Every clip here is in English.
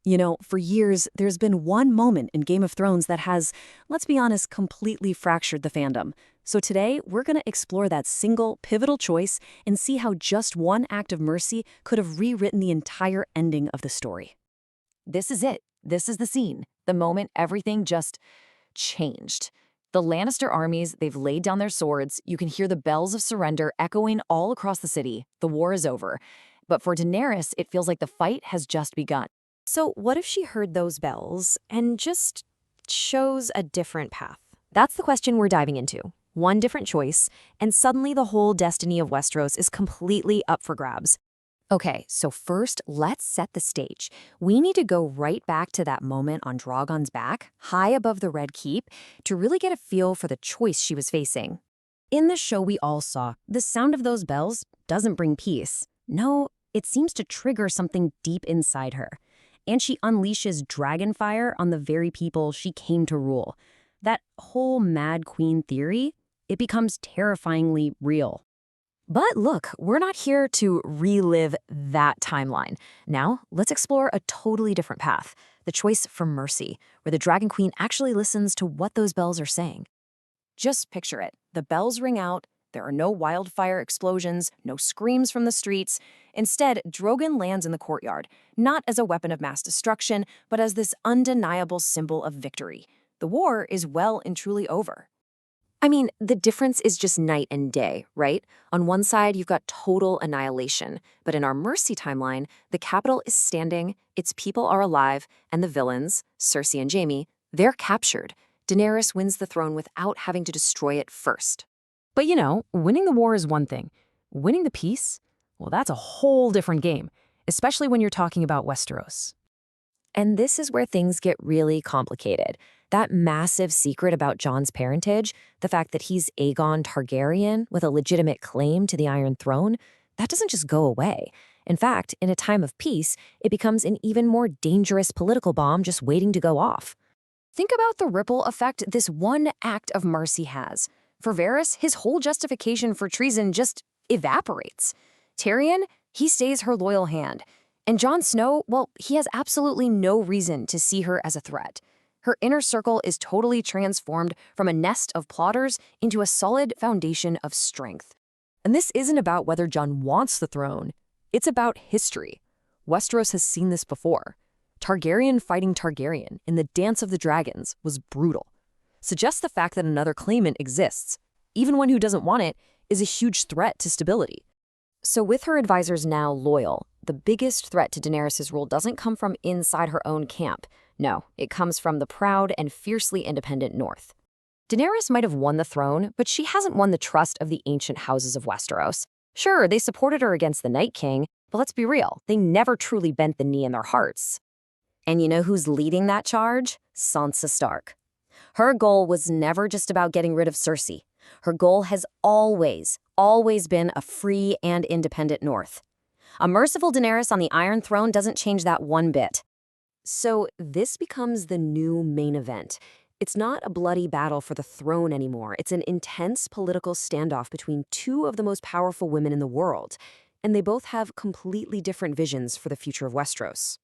You know, for years, there's been one moment in Game of Thrones that has, let's be honest, completely fractured the fandom. So today, we're going to explore that single, pivotal choice and see how just one act of mercy could have rewritten the entire ending of the story. This is it. This is the scene. The moment everything just changed. The Lannister armies, they've laid down their swords. You can hear the bells of surrender echoing all across the city. The war is over. But for Daenerys, it feels like the fight has just begun. So, what if she heard those bells and just chose a different path? That's the question we're diving into. One different choice, and suddenly the whole destiny of Westeros is completely up for grabs. Okay, so first, let's set the stage. We need to go right back to that moment on Drogon's back, high above the Red Keep, to really get a feel for the choice she was facing. In the show we all saw, the sound of those bells doesn't bring peace. No, it seems to trigger something deep inside her. And she unleashes dragon fire on the very people she came to rule. That whole Mad Queen theory, it becomes terrifyingly real. But look, we're not here to relive that timeline. Now, let's explore a totally different path, the choice for mercy, where the Dragon Queen actually listens to what those bells are saying. Just picture it. The bells ring out, there are no wildfire explosions, no screams from the streets. Instead, Drogon lands in the courtyard, not as a weapon of mass destruction, but as this undeniable symbol of victory. The war is well and truly over. I mean, the difference is just night and day, right? On one side, you've got total annihilation. But in our Mercy timeline, the capital is standing, its people are alive, and the villains, Cersei and Jaime, they're captured. Daenerys wins the throne without having to destroy it first. But you know, winning the war is one thing. Winning the peace? Well, that's a whole different game, especially when you're talking about Westeros. And this is where things get really complicated. That massive secret about Jon's parentage, the fact that he's Aegon Targaryen with a legitimate claim to the Iron Throne, that doesn't just go away. In fact, in a time of peace, it becomes an even more dangerous political bomb just waiting to go off. Think about the ripple effect this one act of mercy has. For Varys, his whole justification for treason just evaporates. Tyrion, he stays her loyal hand. And Jon Snow, well, he has absolutely no reason to see her as a threat. Her inner circle is totally transformed from a nest of plotters into a solid foundation of strength. And this isn't about whether Jon wants the throne. It's about history. Westeros has seen this before. Targaryen fighting Targaryen in the Dance of the Dragons was brutal. So just the fact that another claimant exists, even one who doesn't want it, is a huge threat to stability. So with her advisors now loyal, the biggest threat to Daenerys' rule doesn't come from inside her own camp. No, it comes from the proud and fiercely independent North. Daenerys might have won the throne, but she hasn't won the trust of the ancient houses of Westeros. Sure, they supported her against the Night King, but let's be real, they never truly bent the knee in their hearts. And you know who's leading that charge? Sansa Stark. Her goal was never just about getting rid of Cersei. Her goal has always been a free and independent North. A merciful Daenerys on the Iron Throne doesn't change that one bit. So this becomes the new main event. It's not a bloody battle for the throne anymore. It's an intense political standoff between two of the most powerful women in the world. And they both have completely different visions for the future of Westeros.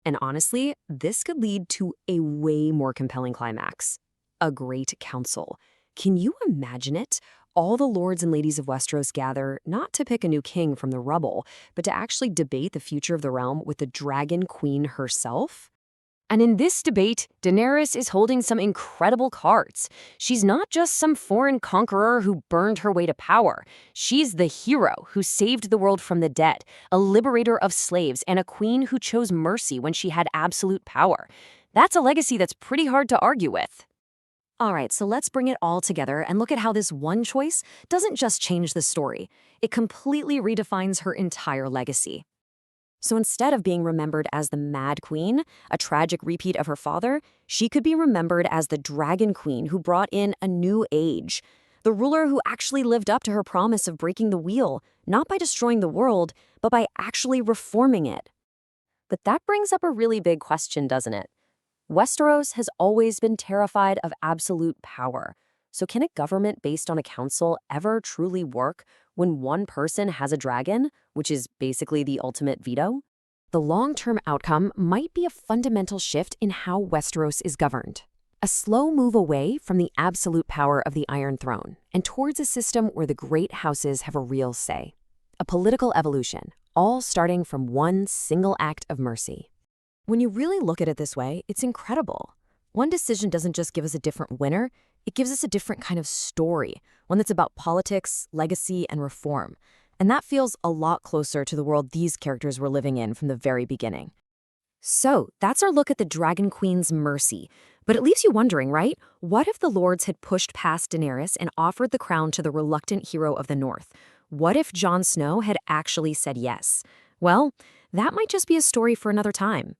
And honestly, this could lead to a way more compelling climax. A great council. Can you imagine it? All the lords and ladies of Westeros gather not to pick a new king from the rubble, but to actually debate the future of the realm with the Dragon Queen herself. And in this debate, Daenerys is holding some incredible cards. She's not just some foreign conqueror who burned her way to power. She's the hero who saved the world from the dead, a liberator of slaves, and a queen who chose mercy when she had absolute power. That's a legacy that's pretty hard to argue with. All right, so let's bring it all together and look at how this one choice doesn't just change the story. It completely redefines her entire legacy. So instead of being remembered as the Mad Queen, a tragic repeat of her father, she could be remembered as the Dragon Queen who brought in a new age. The ruler who actually lived up to her promise of breaking the wheel, not by destroying the world, but by actually reforming it. But that brings up a really big question, doesn't it? Westeros has always been terrified of absolute power. So can a government based on a council ever truly work when one person has a dragon, which is basically the ultimate veto? the long-term outcome might be a fundamental shift in how Westeros is governed. A slow move away from the absolute power of the Iron Throne and towards a system where the great houses have a real say. A political evolution, all starting from one single act of mercy. When you really look at it this way, it's incredible. One decision doesn't just give us a different winner, it gives us a different kind of story, one that's about politics, legacy, and reform. And that feels a lot closer to the world these characters were living in from the very beginning. So, that's our look at the Dragon Queen's mercy. But it leaves you wondering, right? What if the lords had pushed past Daenerys and offered the crown to the reluctant hero of the North? What if Jon Snow had actually said yes? Well, that might just be a story for another time.